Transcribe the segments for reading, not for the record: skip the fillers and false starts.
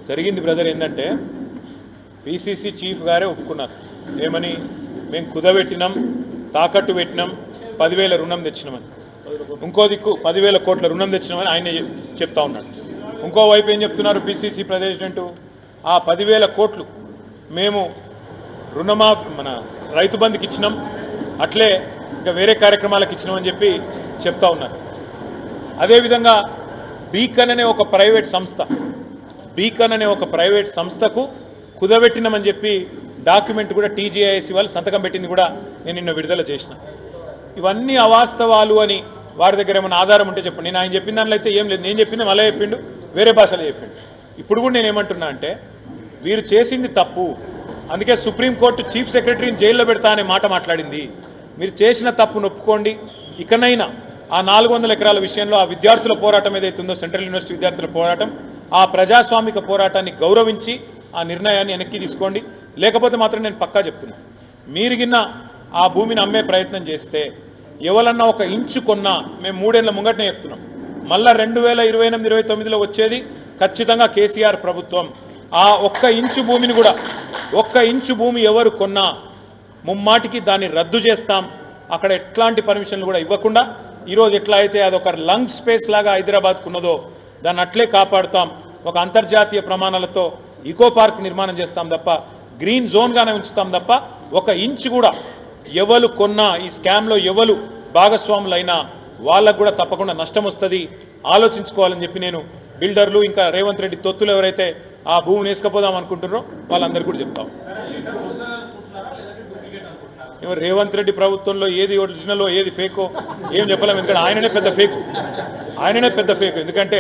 జరిగింది బ్రదర్ ఏంటంటే PCC chief గారే ఒప్పుకున్నారు ఏమని మేము కుదబెట్టినాం తాకట్టు పెట్టినాం 10,000 రుణం తెచ్చినామని ఇంకో దిక్కు 10,000 కోట్ల రుణం తెచ్చినామని ఆయన చెప్తా ఉన్నాడు ఇంకోవైపు ఏం చెప్తున్నారు పిసిసి ప్రెసిడెంట్ ఆ 10,000 కోట్లు మేము మన రైతు బంధుకి ఇచ్చినాం అట్లే ఇంకా వేరే కార్యక్రమాలకు ఇచ్చినామని చెప్పి చెప్తా ఉన్నారు అదేవిధంగా బీకన్ అనే ఒక ప్రైవేట్ సంస్థకు కుదబెట్టినామని చెప్పి డాక్యుమెంట్ కూడా టీజీఐఎస్ వాళ్ళు సంతకం పెట్టింది కూడా నేను నిన్న విడుదల చేసిన ఇవన్నీ అవాస్తవాలు అని వారి దగ్గర ఏమైనా ఆధారం ఉంటే చెప్పండి నేను ఆయన చెప్పిన దానిలో అయితే ఏం లేదు నేను చెప్పింది మళ్ళీ చెప్పిండు వేరే భాషలో చెప్పిండు ఇప్పుడు కూడా నేను ఏమంటున్నా అంటే వీరు చేసింది తప్పు అందుకే సుప్రీంకోర్టు చీఫ్ సెక్రటరీని జైల్లో పెడతా అనే మాట మాట్లాడింది మీరు చేసిన తప్పు నొప్పుకోండి ఇకనైనా ఆ 400 ఎకరాల విషయంలో ఆ విద్యార్థుల పోరాటం ఏదైతే ఉందో సెంట్రల్ యూనివర్సిటీ విద్యార్థుల పోరాటం ఆ ప్రజాస్వామిక పోరాటాన్ని గౌరవించి ఆ నిర్ణయాన్ని వెనక్కి తీసుకోండి లేకపోతే మాత్రం నేను పక్కా చెప్తున్నా మీరు గిన్న ఆ భూమిని అమ్మే ప్రయత్నం చేస్తే ఎవరన్నా ఒక ఇంచు కొన్నా మేము 3 ఏళ్ల ముంగటనే చెప్తున్నాం మళ్ళా 2028-29లో వచ్చేది ఖచ్చితంగా కేసీఆర్ ప్రభుత్వం ఆ ఒక్క ఇంచు భూమి ఎవరు కొన్నా ముమ్మాటికి దాన్ని రద్దు చేస్తాం అక్కడ ఎట్లాంటి పర్మిషన్లు కూడా ఇవ్వకుండా ఈరోజు ఎట్లా అయితే అదొక లంగ్ స్పేస్ లాగా హైదరాబాద్కు ఉన్నదో దాన్ని అట్లే కాపాడుతాం ఒక అంతర్జాతీయ ప్రమాణాలతో ఈకో పార్క్ నిర్మాణం చేస్తాం తప్ప గ్రీన్ జోన్గానే ఉంచుతాం తప్ప ఒక ఇంచు కూడా ఎవరు కొన్నా ఈ స్కామ్లో ఎవరు భాగస్వాములైనా వాళ్ళకు కూడా తప్పకుండా నష్టం వస్తుంది ఆలోచించుకోవాలని చెప్పి నేను బిల్డర్లు ఇంకా రేవంత్ రెడ్డి తొత్తులు ఎవరైతే ఆ భూమిని వేసుకపోదాం అనుకుంటున్నారో వాళ్ళందరికీ కూడా చెప్తాం రేవంత్ రెడ్డి ప్రభుత్వంలో ఏది ఒరిజినలో ఏది ఫేకో ఏం చెప్పలేము ఎందుకంటే ఆయననే పెద్ద ఫేక్ ఎందుకంటే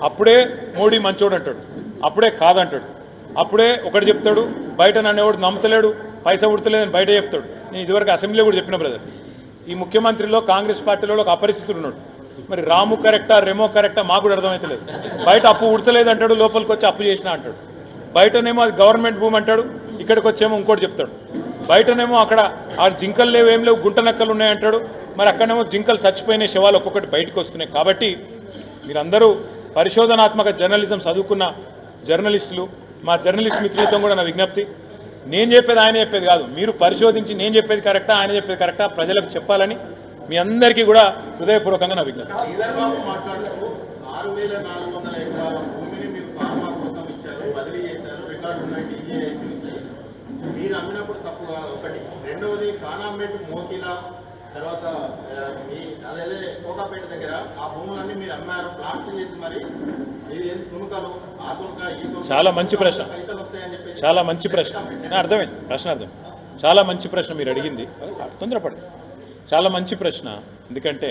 అప్పుడే మోడీ మంచోడు అంటాడు అప్పుడే కాదంటాడు అప్పుడే ఒకటి చెప్తాడు బయట నన్నేవాడు నమ్మతలేడు పైసా ఉడతలేదని బయట చెప్తాడు నేను ఇదివరకు అసెంబ్లీలో కూడా చెప్పిన బ్రదర్ ఈ ముఖ్యమంత్రిలో కాంగ్రెస్ పార్టీలో ఒక అపరిస్థితుడు ఉన్నాడు మరి రాము కరెక్టా రెమో కరెక్టా మాకు కూడా అర్థమవుతలేదు బయట అప్పు ఉడతలేదు అంటాడు లోపలికి వచ్చి అప్పు చేసినా అంటాడు బయటనేమో అది గవర్నమెంట్ భూమి అంటాడు ఇక్కడికి వచ్చేమో ఇంకోటి చెప్తాడు బయటనేమో అక్కడ ఆ జింకలు లేవు ఏం లేవు గుంట నక్కలు ఉన్నాయంటాడు మరి అక్కడనేమో జింకలు చచ్చిపోయిన శవాలు ఒక్కొక్కటి బయటకు వస్తున్నాయి కాబట్టి మీరందరూ పరిశోధనాత్మక జర్నలిజం చదువుకున్న జర్నలిస్టులు మా జర్నలిస్ట్ మిత్రులతో కూడా నా విజ్ఞప్తి నేను చెప్పేది ఆయన చెప్పేది కాదు మీరు పరిశోధించి నేను చెప్పేది కరెక్టా ఆయన చెప్పేది కరెక్టా ప్రజలకు చెప్పాలని మీ అందరికీ కూడా హృదయపూర్వకంగా నా విజ్ఞప్తి మీరు అమ్మినప్పుడు తప్పు ఒకటి రెండవది కానాంబెట్ మోకిల తర్వాత మీ అదే కోకాపేట దగ్గర ఆ భూములన్నీ మీరు అమ్మారు ప్లాట్లు చేసి మరి మీరు తుణుకలు ఆ తుణుక ఈ చాలా మంచి ప్రశ్న పైసలు వస్తాయని చెప్పి చాలా మంచి ప్రశ్న అర్థమైంది ప్రశ్న అర్థం చాలా మంచి ప్రశ్న మీరు అడిగింది తొందరపడి చాలా మంచి ప్రశ్న ఎందుకంటే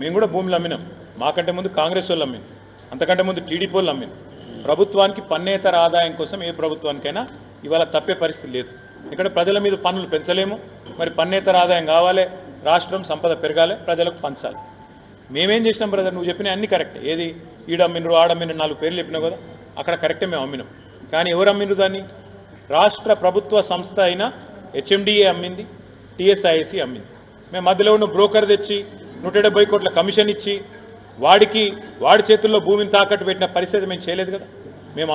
మేము కూడా భూములు అమ్మినాం మాకంటే ముందు కాంగ్రెస్ వాళ్ళు అమ్మింది అంతకంటే ముందు టీడీపీ వాళ్ళు అమ్మింది ప్రభుత్వానికి పన్నేతర ఆదాయం కోసం ఏ ప్రభుత్వానికైనా ఇవాళ తప్పే పరిస్థితి లేదు ఇక్కడ ప్రజల మీద పన్నులు పెంచలేము మరి పన్నేతర ఆదాయం కావాలి రాష్ట్రం సంపద పెరగాలి ప్రజలకు పంచాలి మేమేం చేసినాం బ్రదర్ నువ్వు చెప్పిన అన్ని కరెక్ట్ ఏది ఈడమ్మినరు ఆడమ్మినరు 4 పేర్లు చెప్పినావు కదా అక్కడ కరెక్టే మేము అమ్మినాం కానీ ఎవరు అమ్మినరు దాన్ని రాష్ట్ర ప్రభుత్వ సంస్థ అయిన హెచ్ఎండిఏ అమ్మింది టీఎస్ఐఎస్సి అమ్మింది మేము మధ్యలో ఉన్న బ్రోకర్ తెచ్చి 170 కోట్ల కమిషన్ ఇచ్చి వాడి చేతుల్లో భూమిని తాకట్టు పెట్టిన పరిస్థితి మేము చేయలేదు కదా మేము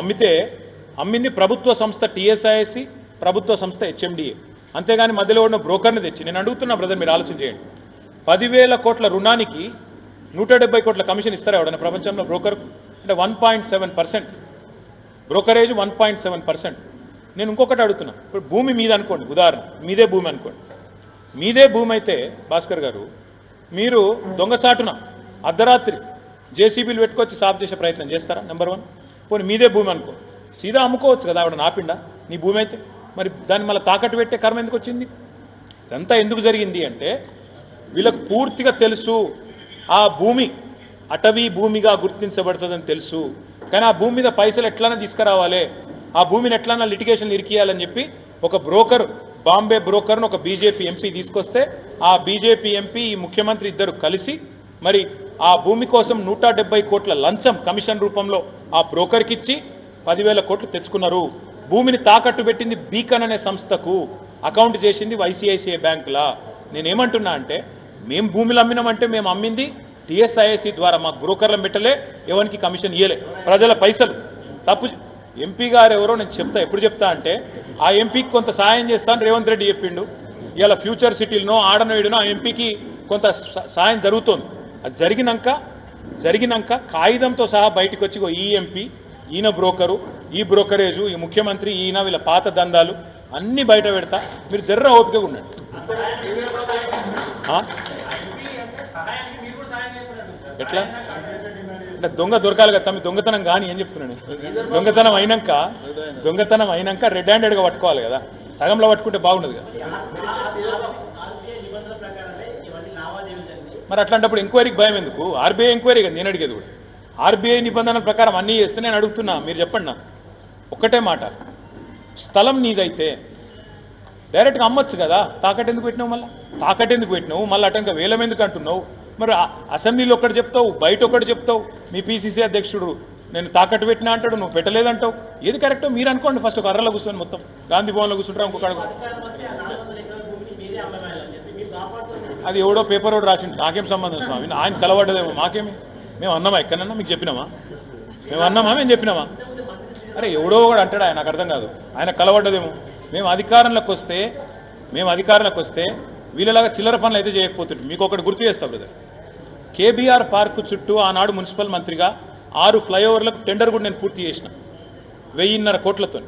అమ్మింది ప్రభుత్వ సంస్థ టీఎస్ఐఎస్సి ప్రభుత్వ సంస్థ హెచ్ఎండిఏ అంతేగాని మధ్యలో ఉన్న బ్రోకర్ని తెచ్చి నేను అడుగుతున్నా బ్రదర్ మీరు ఆలోచన చేయండి 10,000 కోట్ల రుణానికి 170 కోట్ల కమిషన్ ఇస్తారా ఎవడన్నా ప్రపంచంలో బ్రోకర్కు అంటే 1.7% బ్రోకరేజ్ 1.7%. నేను ఇంకొకటి అడుగుతున్నా ఇప్పుడు భూమి మీద అనుకోండి ఉదాహరణ మీదే భూమి అనుకోండి మీదే భూమి అయితే భాస్కర్ గారు మీరు దొంగసాటున అర్ధరాత్రి జేసీబీలు పెట్టుకొచ్చి సాఫ్ చేసే ప్రయత్నం చేస్తారా నెంబర్ 1 పోనీ మీదే భూమి అనుకో సీదా అమ్ముకోవచ్చు కదా ఆవిడ నాపిండా నీ భూమి అయితే మరి దాన్ని మళ్ళీ తాకట్టు పెట్టే కర్మ ఎందుకు వచ్చింది ఇదంతా ఎందుకు జరిగింది అంటే వీళ్ళకు పూర్తిగా తెలుసు ఆ భూమి అటవీ భూమిగా గుర్తించబడుతుందని తెలుసు కానీ ఆ భూమి మీద పైసలు ఎట్లైనా తీసుకురావాలి ఆ భూమిని ఎట్లైనా లిటిగేషన్లు ఇరికియాలని చెప్పి ఒక బ్రోకర్ బాంబే బ్రోకర్ను ఒక బీజేపీ ఎంపీ తీసుకొస్తే ఆ బీజేపీ ఎంపీ ఈ ముఖ్యమంత్రి ఇద్దరు కలిసి మరి ఆ భూమి కోసం 170 కోట్ల లంచం కమిషన్ రూపంలో ఆ బ్రోకర్కి ఇచ్చి 10,000 కోట్లు తెచ్చుకున్నారు భూమిని తాకట్టు పెట్టింది బీకన్ అనే సంస్థకు అకౌంట్ చేసింది ఐసిఐసిఐ బ్యాంకులా నేనేమంటున్నా అంటే మేము భూములు అమ్మినామంటే మేము అమ్మింది టీఎస్ఐఎస్సి ద్వారా, మాకు బ్రోకర్లను పెట్టలే, ఎవరికి కమిషన్ ఇవ్వలే, ప్రజల పైసలు. తప్పు ఎంపీ గారు ఎవరో నేను చెప్తా, ఎప్పుడు చెప్తా అంటే ఆ ఎంపీకి కొంత సాయం చేస్తాను రేవంత్ రెడ్డి చెప్పిండు. ఇలా ఫ్యూచర్ సిటీలనో ఆడనోడినో ఆ ఎంపీకి కొంత సాయం జరుగుతోంది. అది జరిగినాక కాగితంతో సహా బయటకు వచ్చి ఈ ఎంపీ, ఈయన బ్రోకరు, ఈ బ్రోకరేజు, ఈ ముఖ్యమంత్రి, ఈయన వీళ్ళ పాత దందాలు అన్నీ బయట పెడతా. మీరు జర్ర ఓపికగా ఉండండి. ఎట్లా అంటే దొంగ దొరకాలి కదా, మీ దొంగతనం కానీ ఏం చెప్తున్నాను, దొంగతనం అయినాక రెడ్ హ్యాండెడ్గా పట్టుకోవాలి కదా, సగంలో పట్టుకుంటే బాగుండదు కదా. మరి అట్లాంటప్పుడు ఎంక్వైరీకి భయం ఎందుకు? ఆర్బీఐ ఎంక్వైరీ కదా నేను అడిగేది కూడా. ఆర్బీఐ నిబంధనల ప్రకారం అన్నీ చేస్తే నేను అడుగుతున్నా, మీరు చెప్పండి. నా ఒక్కటే మాట, స్థలం నీదైతే డైరెక్ట్గా అమ్మొచ్చు కదా, తాకట్టు ఎందుకు పెట్టినావు? మళ్ళీ అటంక వేలం ఎందుకు అంటున్నావు? మరి అసెంబ్లీలో ఒకటి చెప్తావు, బయట ఒకటి చెప్తావు. మీ పీసీసీ అధ్యక్షుడు నేను తాకట్టు పెట్టినా అంటాడు, నువ్వు పెట్టలేదంటావు. ఏది కరెక్టో మీరు అనుకోండి. ఫస్ట్ ఒక అర్రలో కూర్చొని మొత్తం గాంధీ భవన్లో కూర్చుంటారా ఇంకొక అది ఎవడో పేపర్ ఒకటి రాసిండు, నాకేం సంబంధం స్వామి, ఆయన కలవడ్డదేమో, మాకేమి. మేము అన్నామా ఎక్కడన్నా మీకు చెప్పినామా? మేము చెప్పినామా? అరే ఎవడో కూడా అంటాడు, ఆయన నాకు అర్థం కాదు, ఆయన కలవడ్డదేమో. మేము అధికారంలోకి వస్తే వీళ్ళలాగా చిల్లర పనులు అయితే చేయకపోతుంది. మీకు ఒకటి గుర్తు చేస్తాం కదా, కేబీఆర్ పార్కు చుట్టూ ఆనాడు మున్సిపల్ మంత్రిగా 6 ఫ్లైఓవర్లకు టెండర్ కూడా నేను పూర్తి చేసిన 1,500 కోట్లతో.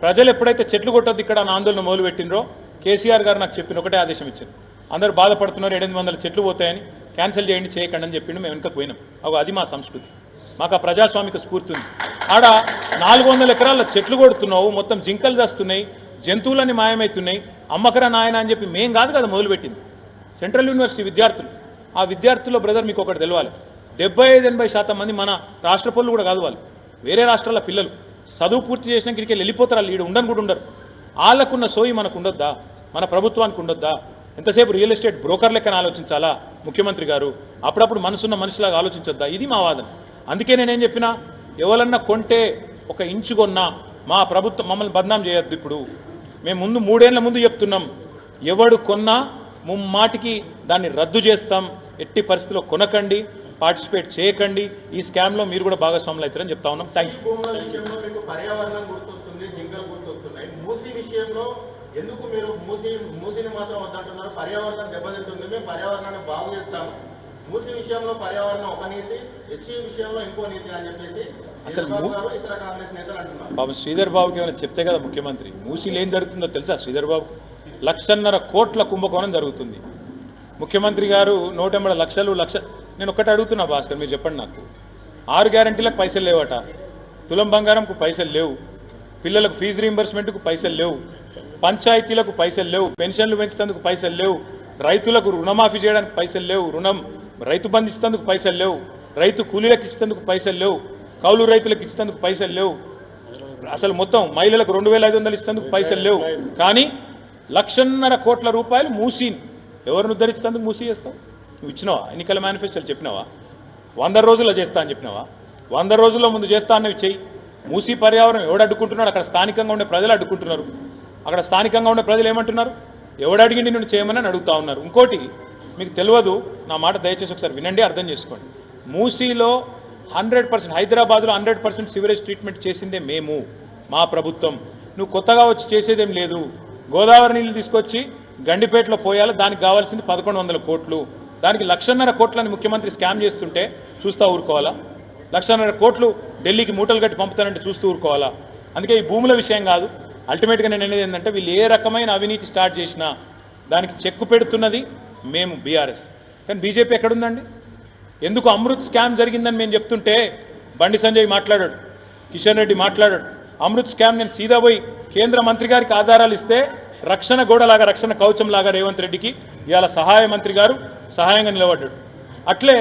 ప్రజలు ఎప్పుడైతే చెట్లు కొట్టొద్దు ఇక్కడ అని ఆందోళన మొదలుపెట్టినరో కేసీఆర్ గారు నాకు చెప్పిన ఒకటే ఆదేశం ఇచ్చారు, అందరూ బాధపడుతున్నారు 800 చెట్లు పోతాయని, క్యాన్సిల్ చేయండి, చేయకండి అని చెప్పిండు. మేము వెనుక పోయినాం. అది మా సంస్కృతి, మాకు ఆ ప్రజాస్వామిక స్ఫూర్తి ఉంది. ఆడ 400 ఎకరాల చెట్లు కొడుతున్నావు, మొత్తం జింకలు చేస్తున్నాయి, జంతువులన్నీ మాయమవుతున్నాయి, అమ్మకరా నాయన అని చెప్పి మేం కాదు కదా మొదలుపెట్టింది, సెంట్రల్ యూనివర్సిటీ విద్యార్థులు. ఆ విద్యార్థుల్లో బ్రదర్ మీకు ఒకటి తెలవాలి, 75-80% మంది మన రాష్ట్ర పనులు కూడా కాదు, వాళ్ళు వేరే రాష్ట్రాల పిల్లలు. చదువు పూర్తి చేసినాక ఇక్కడికి వెళ్ళిపోతారు, వాళ్ళు ఈడ ఉండని కూడా ఉండరు. వాళ్ళకున్న సోయి మనకు ఉండొద్దా? మన ప్రభుత్వానికి ఉండొద్దా? ఎంతసేపు రియల్ ఎస్టేట్ బ్రోకర్ లెక్కన ఆలోచించాలా ముఖ్యమంత్రి గారు? అప్పుడప్పుడు మనసున్న మనిషిలాగా ఆలోచించొద్దా? ఇది మా వాదన. అందుకే నేనేం చెప్పినా, ఎవరన్నా కొంటే ఒక ఇంచు కొన్నా మా ప్రభుత్వం మమ్మల్ని బదనాం చేయొద్దు. ఇప్పుడు మేము 3 ఏళ్ల ముందు చెప్తున్నాం, ఎవడు కొన్నా ముమ్మాటికి దాన్ని రద్దు చేస్తాం, ఎట్టి పరిస్థితిలో కొనకండి, పార్టిసిపేట్ చేయకండి, ఈ స్కామ్లో మీరు కూడా భాగస్వాములు అవుతారని చెప్తా ఉన్నాం. Thank you. పర్యావరణం గుర్తొస్తుంది, జింకలు గుర్తొస్తున్నాయి. మూసీ విషయంలో ఎందుకు మీరు మూసీని మాత్రం వద్దంటున్నారు? పర్యావరణం దెబ్బతింటుంది, మేము పర్యావరణాన్ని బాగు చేస్తాము. మూసీ విషయంలో పర్యావరణం ఒక నీతి, హెచ్ఈ విషయంలో ఇంకో నీతి అని చెప్పేసి అసలు ఇతర కాంగ్రెస్ నేతలు అంటున్నారు. బాబు శ్రీధర్ బాబుకి ఏమైనా చెప్తే కదా ముఖ్యమంత్రి. మూసీలో ఏం జరుగుతుందో తెలుసా శ్రీధర్ బాబు? 1,50,000 కోట్ల కుంభకోణం జరుగుతుంది. ముఖ్యమంత్రి గారు 180 లక్షలు. నేను ఒక్కటి అడుగుతున్నా భాస్కర్, మీరు చెప్పండి నాకు, 6 గ్యారంటీలకు పైసలు లేవట, తులం బంగారంకు పైసలు లేవు, పిల్లలకు ఫీజు రీంబర్స్మెంట్కు పైసలు లేవు, పంచాయతీలకు పైసలు లేవు, పెన్షన్లు పెంచేందుకు పైసలు లేవు, రైతులకు రుణమాఫీ చేయడానికి పైసలు లేవు, రైతు బంధు ఇచ్చేందుకు పైసలు లేవు, రైతు కూలీలకు ఇచ్చేందుకు పైసలు లేవు, కౌలు రైతులకు ఇచ్చేందుకు పైసలు లేవు, అసలు మొత్తం మహిళలకు 2,500 ఇచ్చేందుకు పైసలు లేవు. కానీ 1,50,000 కోట్ల రూపాయలు మూసీని ఎవరిని ఉద్ధరించేందుకు మూసీ చేస్తావు? నువ్వు ఇచ్చినావా? ఎన్నికల మేనిఫెస్టోలు చెప్పినావా? 100 రోజుల్లో చేస్తా అని చెప్పినావా? 100 రోజుల్లో ముందు చేస్తా అన్నవి చెయ్యి. మూసీ పర్యావరణం ఎవడు అడ్డుకుంటున్నాడు? అక్కడ స్థానికంగా ఉండే ప్రజలు అడ్డుకుంటున్నారు. అక్కడ స్థానికంగా ఉండే ప్రజలు ఏమంటున్నారు? ఎవడు అడిగిండి నుండి చేయమని అడుగుతా ఉన్నారు. ఇంకోటి మీకు తెలియదు, నా మాట దయచేసి ఒకసారి వినండి, అర్థం చేసుకోండి. మూసీలో 100%, హైదరాబాద్లో 100% సివరేజ్ ట్రీట్మెంట్ చేసిందే మేము, మా ప్రభుత్వం. నువ్వు కొత్తగా వచ్చి చేసేదేం లేదు. గోదావరి నీళ్ళు తీసుకొచ్చి గండిపేటలో పోయాలి, దానికి కావాల్సింది 1,100 కోట్లు. దానికి 1,50,000 కోట్లని ముఖ్యమంత్రి స్కామ్ చేస్తుంటే చూస్తూ ఊరుకోవాలా? 1,50,000 కోట్లు ఢిల్లీకి మూటలు కట్టి పంపుతానంటే చూస్తూ ఊరుకోవాలా? అందుకే ఈ భూముల విషయం కాదు, అల్టిమేట్గా నేను అనేది ఏంటంటే, వీళ్ళు ఏ రకమైన అవినీతి స్టార్ట్ చేసినా దానికి చెక్కు పెడుతున్నది మేము బీఆర్ఎస్. కానీ బీజేపీ ఎక్కడుందండి? ఎందుకు అమృత్ స్కామ్ జరిగిందని మేము చెప్తుంటే బండి సంజయ్ మాట్లాడాడు, కిషన్ రెడ్డి మాట్లాడాడు. అమృత్ స్కామ్ నేను సీదా పోయి కేంద్ర మంత్రి గారికి ఆధారాలు ఇస్తే రక్షణ గోడలాగా, రక్షణ కవచంలాగా రేవంత్ రెడ్డికి ఇవాళ సహాయ మంత్రి గారు సహాయంగా నిలబడ్డాడు. అట్లే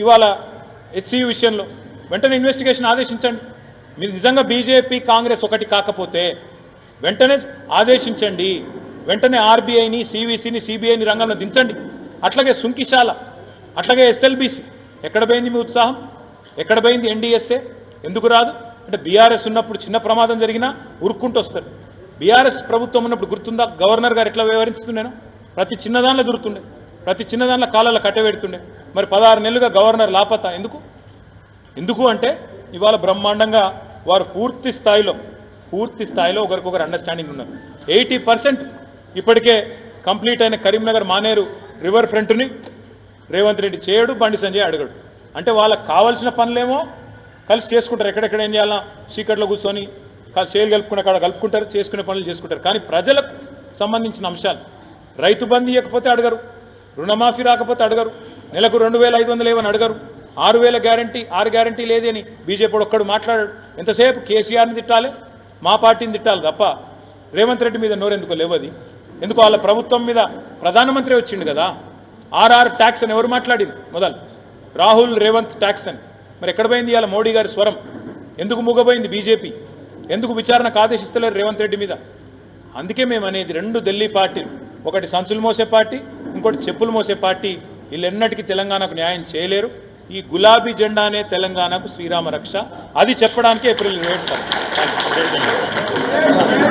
ఇవాళ హెచ్సియు విషయంలో వెంటనే ఇన్వెస్టిగేషన్ ఆదేశించండి. మీరు నిజంగా బీజేపీ కాంగ్రెస్ ఒకటి కాకపోతే వెంటనే ఆదేశించండి, వెంటనే ఆర్బీఐని, సివిసిని, సిబిఐని రంగంలో దించండి. అట్లాగే సుంకిశాల, అట్లాగే ఎస్ఎల్బీసీ. ఎక్కడ పోయింది మీ ఉత్సాహం? ఎక్కడ పోయింది ఎన్డీఎస్ఏ? ఎందుకు రాదు అంటే బీఆర్ఎస్ ఉన్నప్పుడు చిన్న ప్రమాదం జరిగినా ఉరుక్కుంటూ వస్తారు. బీఆర్ఎస్ ప్రభుత్వం ఉన్నప్పుడు గుర్తుందా గవర్నర్ గారు ఎట్లా వ్యవహరించుతున్నాను? ప్రతి చిన్నదానిలో దొరుకుతుండే. ప్రతి చిన్నదానిలో కాలాల కట్టబెడుతుండే. మరి 16 నెలలుగా గవర్నర్ లాపతా ఎందుకు అంటే ఇవాళ బ్రహ్మాండంగా వారు పూర్తి స్థాయిలో ఒకరికొకరు అండర్స్టాండింగ్ ఉన్నారు. 80% ఇప్పటికే కంప్లీట్ అయిన కరీంనగర్ మానేరు రివర్ ఫ్రంట్ని రేవంత్ రెడ్డి చేయడు, బండి సంజయ్ అడగడు. అంటే వాళ్ళకి కావాల్సిన పనులేమో కలిసి చేసుకుంటారు. ఎక్కడెక్కడ ఏం చేయాలన్నా చీకట్లో కూర్చొని చేలు కలుపుకున్న కాడ కలుపుకుంటారు, చేసుకునే పనులు చేసుకుంటారు. కానీ ప్రజలకు సంబంధించిన అంశాలు, రైతు బంధు ఇవ్వకపోతే అడగరు, రుణమాఫీ రాకపోతే అడగరు, నెలకు 2500 ఏమని అడగరు, 6000 గ్యారంటీ 6 గ్యారంటీ లేదని బీజేపీ ఒక్కడు మాట్లాడాడు. ఎంతసేపు కేసీఆర్ని తిట్టాలి, మా పార్టీని తిట్టాలి తప్ప రేవంత్ రెడ్డి మీద నోరెందుకు లేవది. ఎందుకు వాళ్ళ ప్రభుత్వం మీద ప్రధానమంత్రి వచ్చిండు కదా. RR ట్యాక్స్ అని ఎవరు మాట్లాడింది మొదలు? రాహుల్ రేవంత్ ట్యాక్స్ అని. మరి ఎక్కడ పోయింది ఇవాళ మోడీ గారి స్వరం? ఎందుకు మూగపోయింది బీజేపీ? ఎందుకు విచారణకు ఆదేశిస్తలేరు రేవంత్ రెడ్డి మీద? అందుకే మేము అనేది 2 ఢిల్లీ పార్టీలు, ఒకటి సంచులు మోసే పార్టీ, ఇంకోటి చెప్పులు మోసే పార్టీ, వీళ్ళెన్నటికీ తెలంగాణకు న్యాయం చేయలేరు. ఈ గులాబీ జెండానే తెలంగాణకు శ్రీరామ రక్ష. అది చెప్పడానికి ఏప్రిల్ 27 సార్.